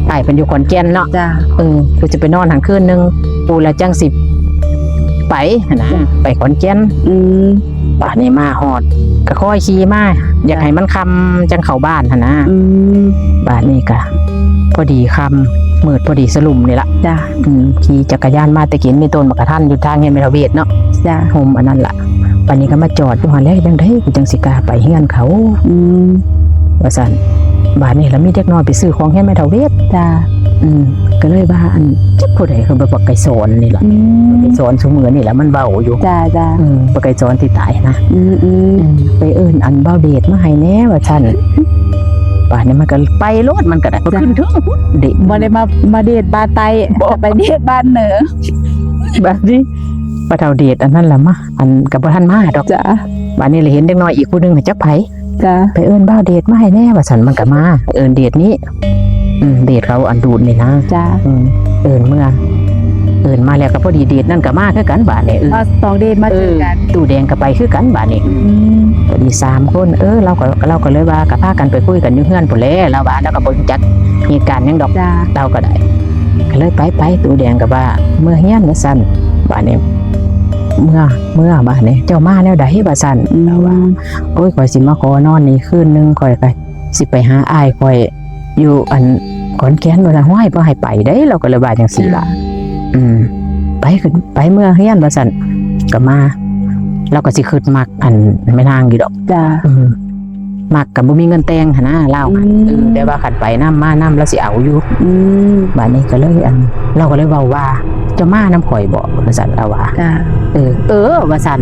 ไอ้เป็นอยู่ขอนแก่นเนาะ จ้ะ กูจะไปนอนหันคืนนึงกูละจังสิไปหั่นนะไปขอนแก่นบ้านนี้มาฮอดก็ค่อยขี่มาอยากให้มันค่ำจังเข้าบ้านหั่นนะ บ้านนี้ก็พอดีค่ำมืดพอดีสลุมนี่ละ จ้ะ ขี่จักรยานมาแต่กินมีต้นมะกะทันอยู่ทางเฮียนเมทาเวศเนาะ จ้ะ โฮมอันนั้นล่ะปันนี้ก็มาจอดอยู่หันแล้วจังได๋กูจังสิกล้าไปเฮียนเขาว่าซั่นบ้านนี้แล้วมีเด็กน้อยไปซื้อของเฮียนเมทาเวศ จ้ะ ก็เลยว่าอันจักผู้ใดคือบ่ไก่สอนนี่ล่ะไก่สอนซุมื้อนี่แหละมันเว้าอยู่ จ้ะจ้ะ บ่ไก่สอนที่ตายนะ ไปเอิ้นอันเบ้าเดชมาให้แน่ว่าซั่นบ้านนี้มันก็ไปโลดมันก็ได้ขึ้นถึงเด็ก บ่ได้มาเดทบ้านไตแต่ไปเดทบ้านเหนือ แบบนี้ปะเฒ่าเดชอันนั้นล่ะมาอันกับบ่ทันมาดอก จ้ะ บ้านนี้เลยเห็นเด็กน้อยอีกผู้หนึงจักไผ จ้ะ ไปเอิ้นบ้าวเดชมาให้แน่ว่าซั่นมันก็มาเอิ้นเดชนี้เดชเขาอันดูดนี่นะ จ้ะ เอิ้นเมื่อเอิ้นมาแล้วก็พอดีเดชนั่นก็มาคือกันบ้านนี้ มาสองเดทมาเจอกัน ตู้แดงก็ไปคือกันบ้านนี้พอดี3คนเราก็เลยว่าก็พากันไปคุยกันอยู่เฮือนพุ่นแหละเราว่าแล้วก็บ่รู้จักเหตุการณ์หยังดอก จ้ะ เราก็ได้ก็เลยไปตู้แดงก็ว่าเมื่อเฮียนว่าซั่นบ้านนี้เมื่อบ้านนี้เจ้ามาแนวใดว่าซั่นเราว่าโอ้ยข่อยสิมาขอนอนนี่คืนนึงข่อยก็สิไปหาอ้ายข่อยอยู่อันขอนแก่นว่าห้วยบ่ให้ไปเด้เราก็เลยว่าจังซี่ล่ะไปขึ้นไปเมื่อเฮียนว่าซั่นก็มาเราก็สิคิดมักอันแม่นางอยู่ดอก จ้ะ มักก็บ่มีเงินแต่งหั่นนะเล่าแต่ว่าคันไปนำมานํแล้วสิเอาอยู่ บ้านนี้ก็เลยเราก็เลยเว้าว่าจะมาน้ำข่อยบ่ว่าซั่นเอาว่า จ้ะ ว่าซั่น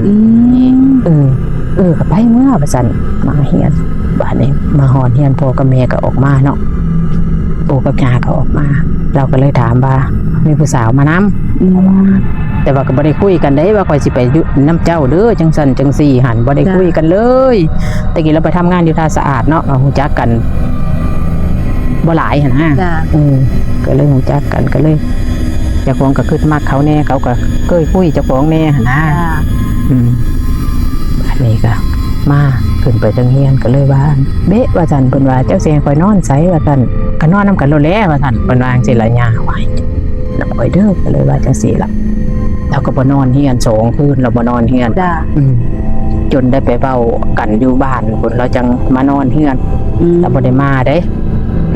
ก็ไปเมื่อว่าซั่นมาเฮียนบ้านนี้มาฮอดเฮียนพ่อกับแม่ก็ออกมาเนาะปู่กับย่าก็ออกมา เราก็เลยถามว่ามีผู้สาวมานำแต่ว่าก็บ่ได้คุยกันได้ว่าข่อยสิไปอยู่น้ำเจ้าเด้อจังซั่นจังซี่หั่นบ่ได้คุยกันเลยแต่กี้เราไปทำงานอยู่ท่าสะอาดเนาะเรารู้จักกันบ่หลายหั่นนะ จ้ะ ก็เลยรู้จักกันก็เลยเจ้าของก็คิดมักเขาแน่เขาก็เคยคุยเจ้าของแน่หั่นนะ จ้ะ อันนี้ก็มาขึ้นไปจังเฮียนก็เลยว่าเบ๊ะว่าซั่นเพิ่นว่าเจ้าสิให้ข่อยนอนไสว่าซั่นก็นอนนำกันโลดแล้วว่าซั่นเพิ่นว่าจังซี่ล่ะย่าไว้นำข่อยเด้อก็เลยว่าจังซี่ล่ะเราก็บ่นอนเฮียน2คืนเราบ่นอนเฮียน จ้ะ จนได้ไปเว้ากันอยู่บ้านพุ่นเราจังมานอนเฮียนเราบ่ได้มาเด้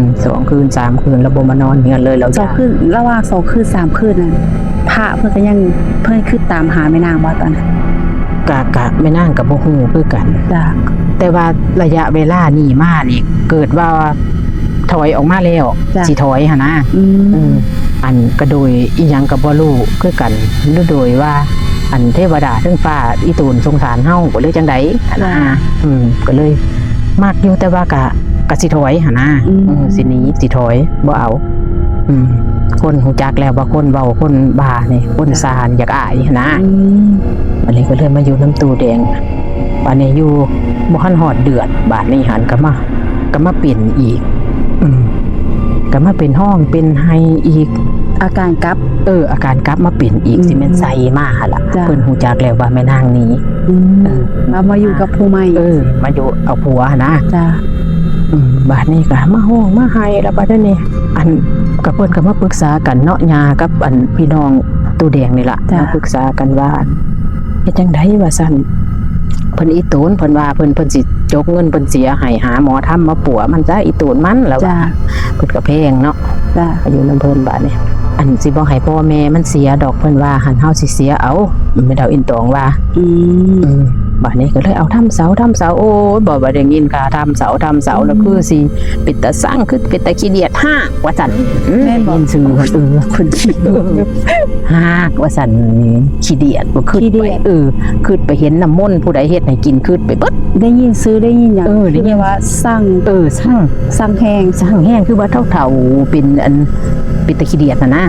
2คืน3คืนเราบ่มานอนเฮียนเลยเรา สองคืนระหว่าง2คืน3คืนนั้นพระเพิ่นก็ยังเพิ่นคือตามหาแม่นางบ่ตอนนั้น กะไม่นั่งกับบ่ฮู้คือกัน จ้ะ แต่ว่าระยะเวลานี่มานี่เกิดว่าถอยออกมาแล้วสิถอยหั่นนะอันก็โดยอีหยังก็บ่รู้คือกันหรือโดยว่าอันเทวดาเทิงฟ้าอีตูนสงสารเฮาบ่เลยจังได๋ก็เลยมักอยู่แต่ว่ากะสิถอยหั่นนะสิหนีสิถอยบ่เอาคนฮู้จักแล้วว่าคนเว้าคนบ้านี่คนซานอยากอายหั่นนะอันนี้ก็เลยมาอยู่น้ำตู้แดงบ้านนี้อยู่บ่ทันฮอดเดือนบ้านนี้หันก็มาเปลี่ยนอีกก็มาเป็นห้องเป็นไฮอีก อาการกลับ อาการกลับมาเป็นอีกสิแม่นใส่มาหั่นล่ะ จ้ะ เพิ่นฮู้จักแล้วว่าแม่นางหนี้ เรามาอยู่กับผู้ใหม่ มาอยู่เอาผัวหั่นนะ จ้ะ บาดนี้ก็มาห้องมาให้แล้วบัดนี้อันกับเพิ่นก็มาปรึกษากันเนาะยากับอันพี่น้องตัวแดงนี่ล่ะมาปรึกษากันว่าเฮ็ดจังไดว่าซั่นเพิ่นอีตูนเพิ่นว่าเพิ่นสิจกเงินเพิ่นเสียให้หาหมอทำมาปัวมันซะอีตูนมันแล้ว จ้ะ ว่าเพิ่นก็แพงเนาะ จ้ะ อายุนำเพิ่นบาดนี้อันสิบ่ให้พ่อแม่มันเสียดอกเพิ่นว่าหันเฮาสิเสียเอาไม่ดาวอินตองว่า บาดนี้ก็เลยเอาทำเสาโอ้ยบ่ได้ยินค่ะทำเสาแล้วคือสิปิดตาสร้างคือปิดตาขี้เดียด5ว่าซั่นยินชื่อคนขี้5ว่าซั่นขี้เดียดบ่ขึ้นไปขึ้นไปเห็นน้ำมนต์ผู้ใดเฮ็ดให้กินขึ้นไปเบิด ได้ยินซื้อได้ยินอย่าง ได้ยิน ว่าสร้าง สร้าง สร้างแห้ง คือว่าเฒ่าๆเป็นอันปิดตาขี้เดียดน่ะนะ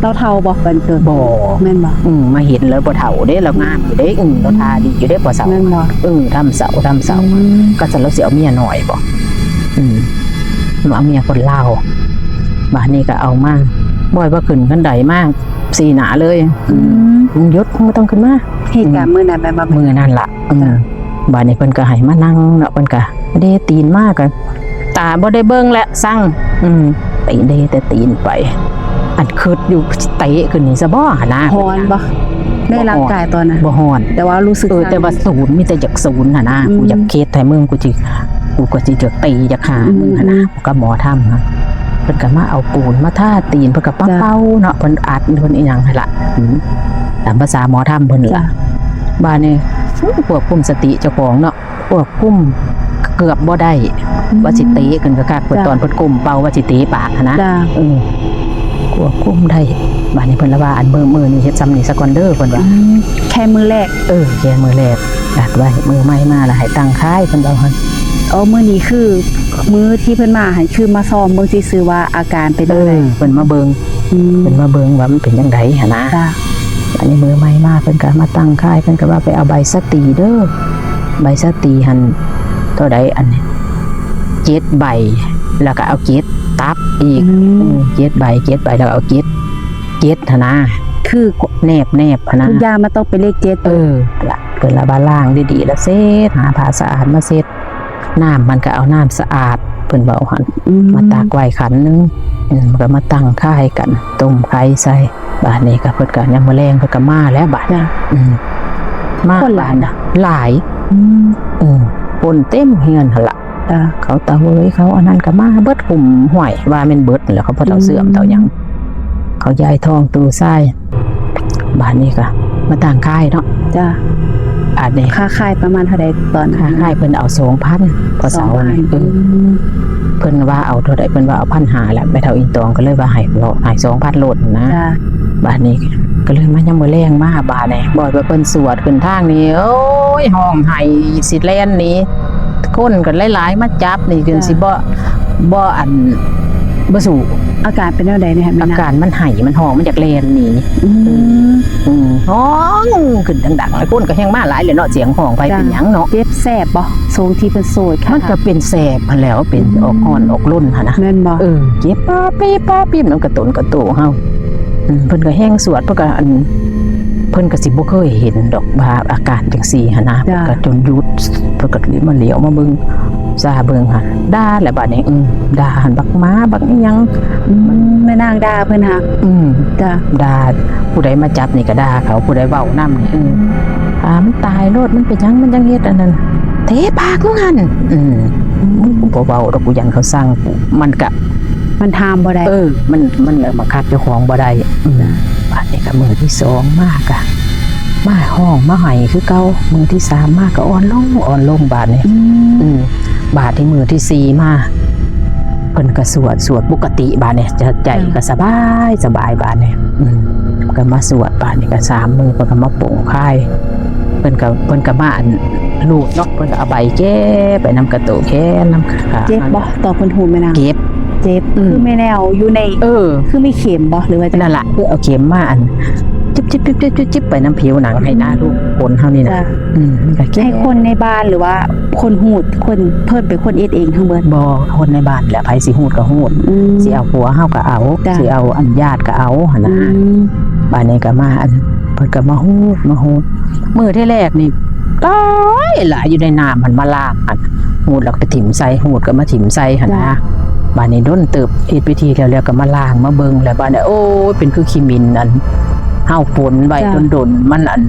เราเท่าบอกกันเกิด บ่ แม่นบ่ มาเห็นแล้วบ่เฒ่าเด้แล้วงามอยู่เด้เราทาดีอยู่เด้บ่เฒ่า แม่นบ่ ทำเสาก็จะเราเสียเอาเมียหน่อยบ่เอาเมียคนลาวบ้านนี้ก็เอามาบ่อยว่าขึ้นกันใดมากสีหนาเลยมึงยศไม่ต้องขึ้นมา เหตุการณ์มื้อนั้นแบบว่า มือนั่นล่ะบ้านนี้เพิ่นก็ให้มานั่งเนาะเพิ่นก็เดตีนมากกันตาบ่ได้เบิ่งแหละสั่งตีนเดแต่ตีนไป อันคืดอยู่เตะขึ้นนี่ซะบ่หั่นนะ ฮ้อนบ่ได้ร่างกายตอนนั้น บ่ฮ้อน แต่ว่ารู้สึก แต่ว่าศูนย์มีแต่จากศูนย์หั่นนะกูอยากเคสให้มึงกูก็สิจะตีจะฆ่ามึงหั่นนะก็หมอทำนะเพิ่นก็มาเอาปูนมาทาตีนเพิ่นก็เป้าเนาะเพิ่นอัดเพิ่นอีหยังหั่นล่ะตามภาษาหมอทำเพิ่นล่ะบ้านนี้ควบคุมสติเจ้าของเนาะควบคุมเกือบบ่ได้ว่าสิตีกันก็คักเพิ่นตอนเพิ่นกุมเป่าว่าสิตีปากหั่นนะควบคุมได้บ้านนี้เพิ่นละว่าอันมือนี่เฮ็ดซ้ำนี่ซะก่อนเด้อเพิ่นว่า แค่มือแรก แค่มือแรกอัดไว้มือใหม่มาแล้วให้ตั้งค่ายเพิ่นเอาหั่น มื้อนี้คือมื้อที่เพิ่นมาให้คือมาซ้อมเบิ่งซื่อๆว่าอาการเป็นจังได๋เพิ่นมาเบิ่งว่ามันเป็นจังไดหั่นนะ จ้ะ อันนี้มือใหม่มาเพิ่นก็มาตั้งค่ายเพิ่นก็ว่าไปเอาใบสติเด้อใบสติหั่นเท่าใดอันนี้7ใบแล้วก็เอา7ตับอีก7ใบแล้วเอา7หั่นนะ คือ แนบหั่นนะ ทุกอย่างมันต้องเป็นเลข7ล่ะเพิ่นละบาล่างดีๆแล้วเสร็จหาผ้าสะอาดมาเสร็จน้ำมันก็เอาน้ำสะอาดเพิ่นบอกหั่นมาตากไว้ขันนึงมันก็มาตั้งค่ายกันต้มไข่ใส่บาดนี้ก็เพิ่นก็ยังมื้อแลงเพิ่นก็มาแล้วบาดมา คนหลายนะ หลายคนเต็มเฮือนหั่นล่ะเขาตะเวยเขาอันนั้นก็มาเบิดกลุ่มห้วยว่าแม่นเบิดแล้วเขาบ่เท่าเสื่อมเท่าหยังเขาย้ายทองตู้ทรายบาดนี้ก็มาตั้งค่ายเนาะ จ้ะ อันนี้ ค่าค่ายประมาณเท่าใดตอน ค่าค่ายเพิ่นเอา 2,000พอเสานี่เพิ่นว่าเอาเท่าใดเพิ่นว่าเอา1,500แล้วแม่เฒ่าอินตองก็เลยว่าให้2,000โลดนะ จ้ะ บาดนี้ก็เลยมายามมื้อแลงมาบาดนี้บ่อยว่าเพิ่นสวดขึ้นทางนี้โอ้ยห้องไห้สิแล่นหนี้คนก็หลายๆมาจับนี่จนสิบ่อันบ่สู้ อาการเป็นจังได๋เนี่ยแม่ อา นะ การมันไห้มันห้องมันอยากแล่นหนีห้องขึ้นดังๆแล้วคนก็แฮงมาหลายเลยเนาะเสียงห้องไปเป็นหยังเนาะ เจ็บแสบบ่ทรงที่เพิ่นโสดค่ะ มันก็เป็นแสบมาแล้วเป็นออกอ่อนออกรุ่นหั่นนะ แม่นบ่ เจ็บป้าปีมันกระตุนกระโตเฮาเพิ่นก็แห้งสวดเพิ่นก็เพิ่นก็สิบ่เคยเห็นดอกว่าอาการจังซี่หั่นนะเพิ่นก็จนหยุดเพิ่นก็เลยมาเหลียวมาเบิ่งซาเบิ่งหั่นด่าแหละบัดนี้ด่าหั่นบักม้าบักอีหยัง แม่นางด่าเพิ่นค่ะจ้ะ ด่าผู้ใดมาจับนี่ก็ด่าเขาผู้ใดเว้านำนี่มันตายโลดมันเป็นหยังมันจังเฮ็ดอันนั้นเทปากมึงหั่นบ่เว้าดอกกูยันเขาสั่งมันก็ มันทามบ่ได้ มันเลยมาคัดเจ้าของบ่ได้บาดนี้ก็มือที่2มากอะมาห้องมาไห้คือเก่ามือที่3มากก็อ่อนลงบาดนี้บาดที่มือที่4มาเพิ่นก็สวดปกติบาดนี้จะใจก็สบายบาดนี้ก็มาสวดบาดนี้ก็3มื้อเพิ่นก็มาโป่งค่ายเพิ่นก็มาอันลูดเนาะเพิ่นก็เอาใบแก้ไปนำกระโตแค่นำขา เจ็บบ่ต่อเพิ่นหูแม่นาง เก็บ คือแม่แนวอยู่ในคือมีเข็มบ่หรือว่า นั่นล่ะคือเอาเข็มมาอัน จิ๊บไปน้ำผิวหนังให้หน้าลูกคนเฮานี่นะ จ้ะ ก็แก้ ให้คนในบ้านหรือว่าคนหูดคนเพิ่นเป็นคนเอ็ดเองทั้งเบิด บ่คนในบ้านแหละไผสิฮู้ก็ฮู้ สิเอาผัวเฮาก็เอา จ้ะ สิเอาอันญาติก็เอาหั่น อื นะ ม บ้านนี้ก็มาอันเพิ่นก็มาฮู้มื้อที่แรกนี่ตายหลายอยู่ในน้ำมันมาลากมันฮู้แล้วก็ไปถิ่มใส่ฮู้ก็มาถิ่มใส่หั่นนะบ้านนี้ด้นเติบเฮ็ดพิธีแล้วก็มาล้างมาเบิ่งแล้วบ้านนี้โอ้ยเป็นคือขี้มินอันเฮาฝนไว้ดนๆมันอัน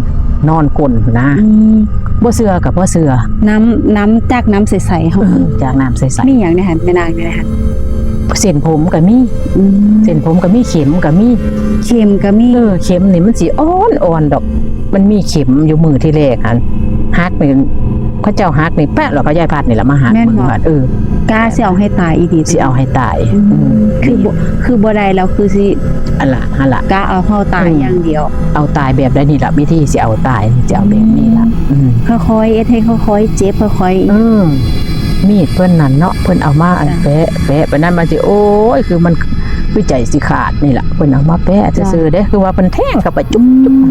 นอนก้นนะ อืม บ่เชื่อก็บ่เชื่อ น้ำจากน้ำใสๆเฮา จากน้ำใส มีหยังในหันแม่นางในหัน ๆเส้นผมก็มี อืม เส้นผมก็มีเข็มก็มี เข็มก็มี เข็มนี่มันสิอ่อนดอก มันมีเข็มอยู่มือที่แรกหันฮักนี่เขาเจ้าฮักนี่แปะแล้วก็ยายพัดนี่แหละมาหักมือบัดกล้าสิเอาให้ตายอีดี สิเอาให้ตาย คือบ่ได้แล้วคือสิ อันละ กล้าเอาเฮาตายอย่างเดียว เอาตายแบบได้นี่ล่ะวิธีสิเอาตายสิเอาแบบนี้ล่ะ ค่อยๆเอ็ดให้ค่อยๆเจ็บค่อย มีดเพิ่นนั่นเนาะเพิ่นเอามาอันแปะไปนั่นมาสิโอ้ยคือมันคือใจสิขาดนี่ล่ะเพิ่นเอามาแปะซื่อๆเด้คือว่าเพิ่นแทงเข้าไปจุ๊บ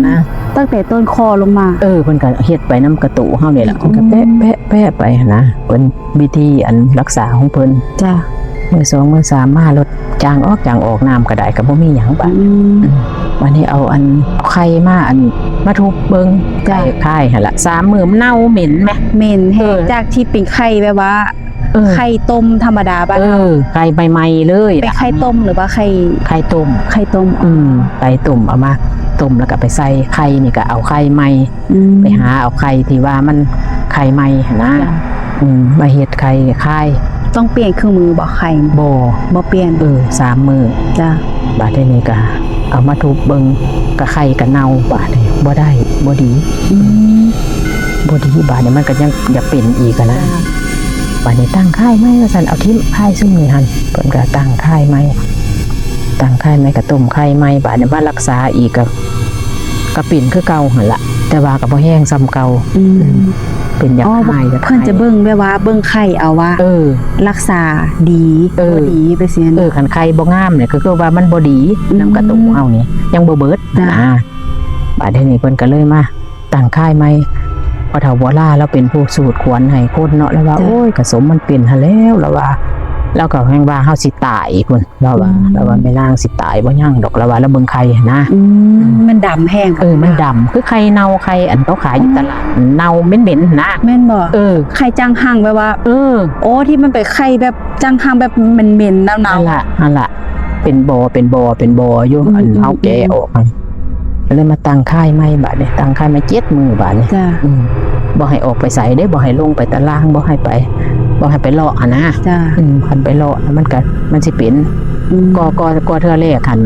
นะ ๆตั้งแต่ต้นคอลงมา เพิ่นก็เฮ็ดไปน้ำกระตุเฮานี่แหละเพิ่นก็แปะไปนะเพิ่นวิธีอันรักษาของเพิ่น จ้ะ มื้อ2มื้อ3มารถจางออกน้ำก็ได้ก็บ่มีหยังบัดวันนี้เอาไข่มามาทุบเบิ่งไข่หั่นล่ะ3มื้อมันเน่าเหม็นแหม เหม็นแฮงจากที่เป็นไข่แบบว่าไข่ต้มธรรมดาบ้าน ไข่ใหม่ๆเลย เป็นไข่ต้มหรือว่าไข่ ไข่ต้ม ไข่ต้ม ไปต้มเอามาต้มแล้วก็ไปใส่ไข่นี่ก็เอาไข่ใหม่ไปหาเอาไข่ที่ว่ามันไข่ใหม่หั่นนะมาเฮ็ดไข่ค่าย ต้องเปลี่ยนเครื่องมือบ่ไข่ บ่เปลี่ยน 3มื้อ จ้ะ บาดนี้ก็เอามาทุบเบิ่งก็ไข่ก็เน่าบาดนี้บ่ได้บ่ดีบาดนี้มันก็ยังอยากเป็นอีกอะนะบาดนี้ตั้งค่ายใหม่ว่าซั่นเอาทิ่มค่ายซุ่มนี่หั่นเพิ่นก็ตั้งค่ายใหม่ก็ต้มไข่ใหม่บาดนี้มารักษาอีกก็เป็นคือเก่าหั่นล่ะแต่ว่าก็บ่แห้งซ้ำเก่าเป็นอยากหาย เพิ่นจะเบิ่งแบบว่าเบิ่งไข่เอาว่ารักษาดีบ่ดีไปเสีย คันไข่บ่งามเนี่ยก็คือว่ามันบ่ดีน้ำกระตุกเฮานี่ยังบ่เบิดนะบาดนี้เพิ่นก็เลยมาตั้งค่ายใหม่พอเฒ่าบัวลาเราเป็นผู้สูตรขวัญให้คนเนาะแล้วว่าโอ้ยกระสมมันเป็นหั่นแล้วแล้วว่าแล้วก็แห่งว่าเฮาสิตายพุ่นแล้วว่าแม่นางสิตายบ่ยังดอกแล้วว่าแล้วเบิ่งไข่นะมันดำแห้ง มันดำคือไข่เน่าไข่อันเขาขายอยู่ตลาดเน่าเหม็นๆนะ แม่นบ่ไข่จังหังแบบว่าโอ้ที่มันเป็นไข่แบบจังหังแบบเหม็นๆเน่าๆนั่นล่ะเป็นบ่อยู่อันเฮาแกะออกเลยมาตั้งค่ายใหม่บัดนี้ตั้งค่ายมา7มื้อบัดนี้จ้ะบ่ให้ออกไปไสเด้บ่ให้ลงไปตารางบ่ให้ไปเลาะนะจ้ะคันไปเลาะมันสิเป็นก็เทื่อแรกคัน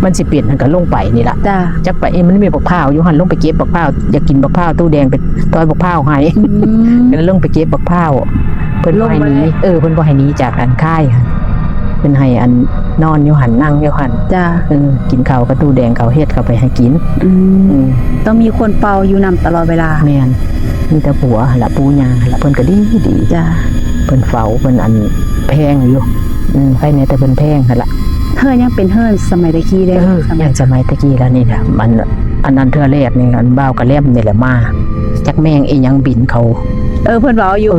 มันสิเป็นมันก็ลงไปนี่ล่ะจ้ะจักไปมันมีบักพร้าวอยู่หั่นลงไปเก็บบักพร้าวอยากกินบักพร้าวตู้แดงไปต้อยบักพร้าวให้ก็เลยลงไปเก็บบักพร้าวเพิ่นบ่ให้หนีเพิ่นบ่ให้หนีจากอันค่ายเพิ่นให้อันนอนอยู่หั่นนั่งอยู่หั่นจ้ะกินข้าวกับตู้แดงเขาเฮ็ดเข้าไปให้กินต้องมีคนเฝ้าอยู่นำตลอดเวลาแม่นมีแต่ผัวหั่นล่ะปู่ย่าหั่นล่ะเพิ่นก็ดีจ้ะเพิ่นเฝ้าเพิ่นอันแพงอยู่ใครเนี่ยแต่เพิ่นแพงหั่นล่ะเฮือนยังเป็นเฮือนสมัยตะกี้ได้ยังสมัยตะกี้แล้วนี่ล่ะมันอันนั้นเทื่อแรกนี่อันบ่าวกะแล่มนี่แหละมาจักแมงอีหยังบินเขาเพิ่นเว้าอยู่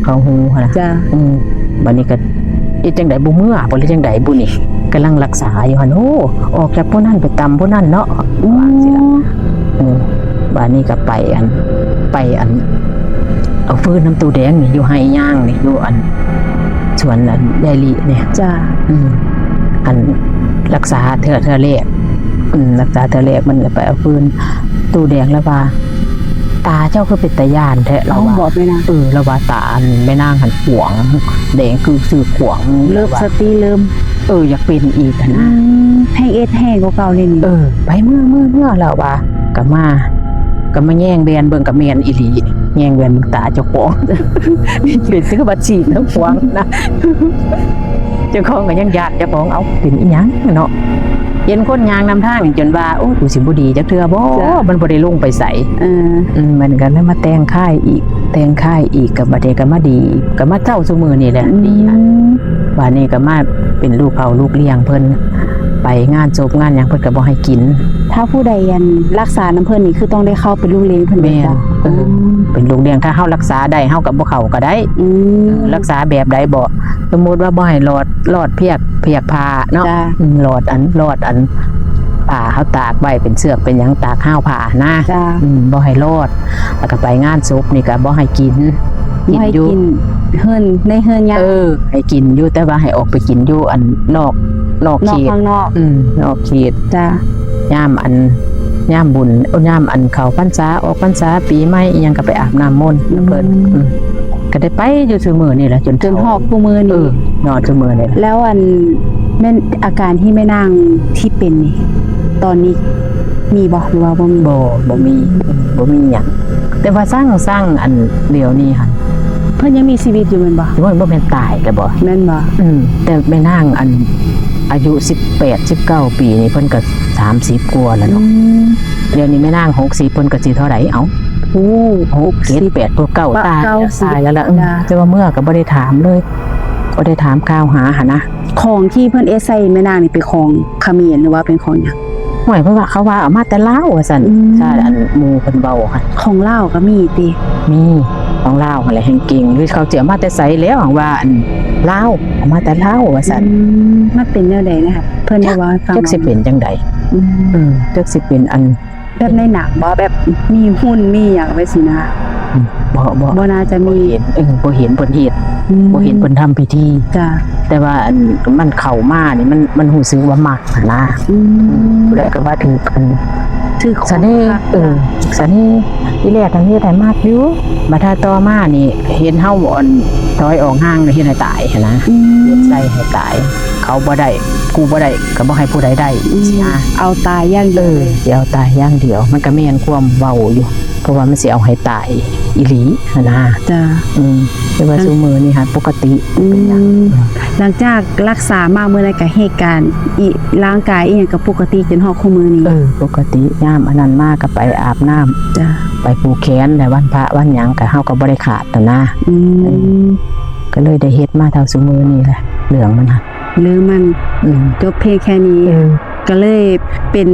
เขาฮู้หั่นล่ะจ้ะบัดนี้ก็อีจังได๋บ่เมื่อบ่หรือจังได๋บุนี่กำลังรักษาอยู่หั่นโอ้ออกจากผู้นั้นไปตำผู้นั้นเนาะว่าสิล่ะบัดนี้ก็ไปอันเอาฟืนน้ำตู้แดงนี่อยู่ไห้ย่างนี่อยู่อันสวนอันยายลีเนี่ยจ้ะอันรักษาเทื่อแรกรักษาเทื่อแรกมันไปเอาฟืนตู้แดงแล้วว่าตาเจ้าคือเป็นตาย่านแท้เราบอกไม่นางแล้วว่าตาแม่นางหันขวางแดงคือสื่อขวางเริ่มสติเริ่มอยากเป็นอีกนะแห้งแห้งกว่าเก่าเลยนี่ไปเมื่อแล้วว่าก็มาแย่งแบนเบิ่งกับเมียนอีหลีแย่งแบนเบิ่งตาเจ้าของเป็นซื้อบัตรฉีดแล้วขวางนะเจ้าของก็ยังญาติเจ้าของเอาเป็นอีหยังเนาะเห็นคนยางนำทางจนว่าโอ้กูสิบ่ดีจักเทื่อบ่มันบ่ได้ลงไปใส่มันก็เลยมาแต่งค่ายอีกกับบัดนี้ก็มาดีก็มาเจ้าซุมื้อนี่แหละดีบัดนี้ก็มาเป็นลูกเผาลูกเลี้ยงเพิ่น ไปงานศพงานหยังเพิ่นก็บ่ให้กิน ถ้าผู้ใดยันรักษาน้ำเพิ่นนี่คือต้องได้เข้าเป็นลูกเลี้ยงเพิ่น แม่น บ่ เป็นลูกเลี้ยงถ้าเฮารักษาได้เฮาก็บ่เข้าก็ได้ อืม รักษาแบบใดบ่สมมุติว่าบ่ให้หลอดเพียกผ้าเนาะ จ้ะ หลอดอันผ้าเฮาตากไว้เป็นเสือกเป็นหยังตากข้าวผ้านะ จ้า บ่ให้รอดแล้วก็ไปงานศพนี่ก็บ่ให้กิน บ่ให้กินเฮิรนในเฮิรนยา ให้กินอยู่แต่ว่าให้ออกไปกินอยู่อันนอก นอก เขต ข้างนอก นอกเขต จ้า ย่ามบุญย่ามอันเข้าพรรษาออกพรรษาปีใหม่อิหยังก็ไปอาบน้ำมนต์เพิ่นก็ได้ไปอยู่ซุมื้อนี่แหละจน จนหอกคู่มือนี่ นอนซุมื้อนี่แหละ แล้วอันแม่นอาการที่แม่นางที่เป็นนี่ตอนนี้มีบ่หรือว่าบ่มี บ่มีหยังแต่ว่าสร้างอันเดียวนี้หั่น เพิ่นยังมีชีวิตอยู่แม่นบ่ ว่าบ่แม่นตายก็บ่ แม่นบ่ แต่แม่นางอันอายุ18 19ปีนี่เพิ่นก็30กว่าแล้วเนาะเดี๋ยวนี้แม่นาง60เพิ่นก็สิเท่าไหร่เอ้า โอ้ 6 7 8ตัวเก่าตาย 90 ตายแล้วล่ะ จ้ะ แต่ว่าเมื่อก็บ่ได้ถามเลยบ่ได้ถามข่าวหาหั่นนะ ของที่เพิ่นใส่แม่นางนี่เป็นของเขมรหรือว่าเป็นของหยัง ห่วยเพราะว่าเขาว่าเอามาแต่ลาวว่าซั่น อืม ใช่อันหมู่เพิ่นเว้าค่ะ ของลาวก็มีติ มีของลาวหั่นแหละแห่งเก่งหรือเขาสิเอามาแต่ไสแล้วหั่นว่าอันลาวเอามาแต่ลาวว่าซั่น มันเป็นแนวใดนะคะเพิ่นได้ว่าให้ฟัง จักสิเป็นจังใด อืม จักสิเป็นอัน แบบในหนังบ่แบบมีหุ้นมีหยังไว้สินะ บ่ บ่น่าจะมี เห็นบ่เห็นเพิ่นเฮ็ดบ่เห็นเพิ่นทำพิธี จ้ะ แต่ว่าอันมันเข้ามานี่มันรู้สึกว่ามักหั้นนะ แล้วก็ว่าถือกัน ถือของ สนี่สนี่ที่แรกกันเฮ็ดให้มากอยู่มาถ้าต่อมานี่เห็นเฮาอ่อนถอยออกห่างแล้วเฮ็ดให้ตายหั้นนะ อืม เฮ็ดใส่ให้ตาย เขาบ่ได้กูบ่ได้ก็บ่ให้ผู้ใดได้สินะ เอาตายอย่างเดียวเลย สิเอาตายอย่างเดียว มันก็แม่นความเว้าอยู่ เพราะว่ามันสิเอาให้ตายอีหลีหั้นนะ จ้ะ แต่ว่าซุมื้อนี่ค่ะปกติเป็นหยัง หลังจากรักษามาเมื่อไรกับเหตุการณ์อีร่างกายอีหยังก็ปกติจนฮอดคู่มือนี้ ปกติยามอันนั้นมากก็ไปอาบน้ำ จ้ะ ไปผูกแขนในวันพระวันหยังก็เฮาก็บ่ได้ขาดนะนะ อืม ก็เลยได้เฮ็ดมาเท่าซุมื้อนี่แหละเรื่องมันน่ะ หรือมันจบเพลงแค่นี้ ก็เลยเป็น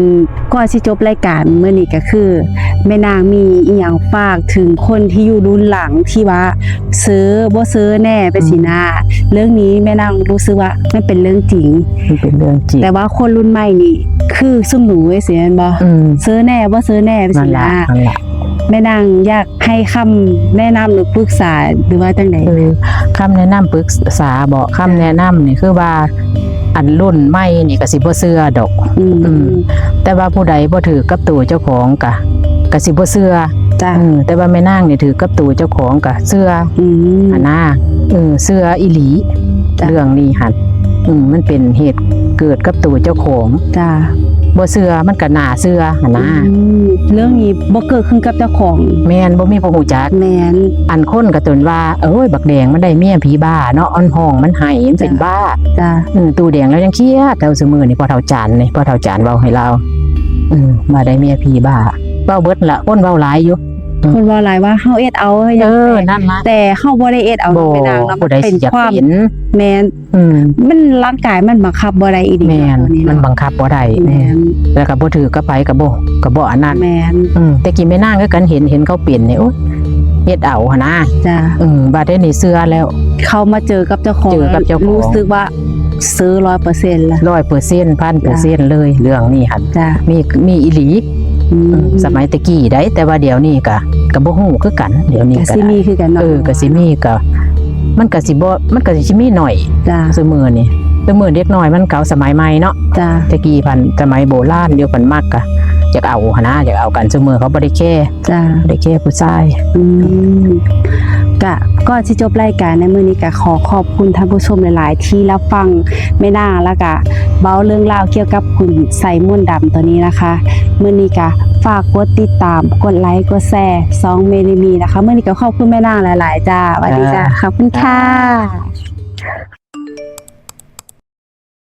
ก่อนสิจบรายการเมื่อนี้ก็คือแม่นางมีอีหยังฝากถึงคนที่อยู่รุ่นหลังที่ว่าซื้อบ่ซื้อแน่ไปสินะเรื่องนี้แม่นางรู้สึกว่ามันเป็นเรื่องจริง มันเป็นเรื่องจริง แต่ว่าคนรุ่นใหม่นี่คือซุ่มหนูไว้สิแม่นบ่ซื้อแน่บ่ซื้อแน่ไป นั่ สิ นล่ะ นะ นั่นล่ะ แม่นางอยากให้คำแนะนำหรือปรึกษาหรือว่าจังได๋ คำแนะนำปรึกษาบ่คำแนะนำนี่คือว่าอันรุ่นใหม่นี่ก็สิบ่เชื่อดอก แต่ว่าผู้ใดบ่ถือกับตัวเจ้าของก็สิบ่เชื่อ จ้ะ แต่ว่าแม่นางนี่ถือกับตัวเจ้าของก็เชื่อ หันนะเสื้ออีหลี จ้ะ เรื่องนี้หันมันเป็นเหตุเกิดกับตัวเจ้าของ จ้ะ บ่เสื้อมันก็น่าเสื้อหันนะ เรื่องนี้บ่เกิดขึ้นกับเจ้าของ แม่นบ่มีผู้ฮู้จัก แม่น อันคนก็ตนว่าเอ้ยบักแดงมันได้เมียผีบ้าเนาะอันห้องมันให้มันเป็นบ้า จ้ะ ตู้แดงแล้วยังเครียดแต่ซุมื้อนี่พอเฒ่าจานนี่พอเฒ่าจานเว้าให้เรามาได้เมียผีบ้าเว้าเบิดละคนเว้าหลายอยู่ คนว่าหลายว่าเฮาเอ็ดเอาเฮ็ดหยังแต่ นั่นล่ะ แต่เฮาบ่ได้เอ็ดเอา บ่ ไปนางแล้วมั ผู้ น ใด เป็ สิ น อยาก ความ เห็น แม่นมันร่างกายมันบังคับบ่ได้อีหลี แม่น ตัวนี้ มัน เนาะ บังคับบ่ได้ แม่น แล้วก็บ่ถือกระไปก็บ่อันนั้น แม่น แต่กินไม่นางก็กันเห็นเขาเปลี่ยนเนี่ยโอ๊ยเฮ็ดเอาหนนะ จ้ะ บาดได้นี่เสื้อแล้ว เขามาเจอกับเจ้าของ เจอกับเจ้าของ รู้สึกว่าซื้อ 100%แล้ว 100% 1,000% เลยเรื่องนี้หั่น จ้ะ มีอีหลี อืม สมัยตะกี้ได้แต่ว่าเดี๋ยวนี้ก็บ่ฮู้คือกันเดี๋ยวนี้ ก็ ก็ สิมีคือกันเนาะ ก็สิมีก็มันก็สิบ่มันก็สิมีหน่อย จ้ะ ซุมื้อนี่ซุมื้อเด็กน้อยมันเก่าสมัยใหม่เนาะ จ้ะ ตะกี้พันสมัยโบราณเดี๋ยวเพิ่นมักก็อยากเอาหนนะอยากเอากันซุมื้อเขาบ่ได้แค่ จ้ะ บ่ได้แค่ผู้ชาย ก็ที่จบรายการในมื้อนี้ก็ขอขอบคุณท่านผู้ชมหลายๆที่รับฟังแม่นางแล้วก็เว้าเรื่องราวเกี่ยวกับคุณใส่มนต์ดำตัวนี้นะคะมื้อนี้ก็ฝากกดติดตามกดไลค์กดแชร์2เมลิมีนะคะมื้อนี้ก็ขอบคุณแม่นางหลายๆจ้าสวัสดีจ้าขอบคุณค่ะ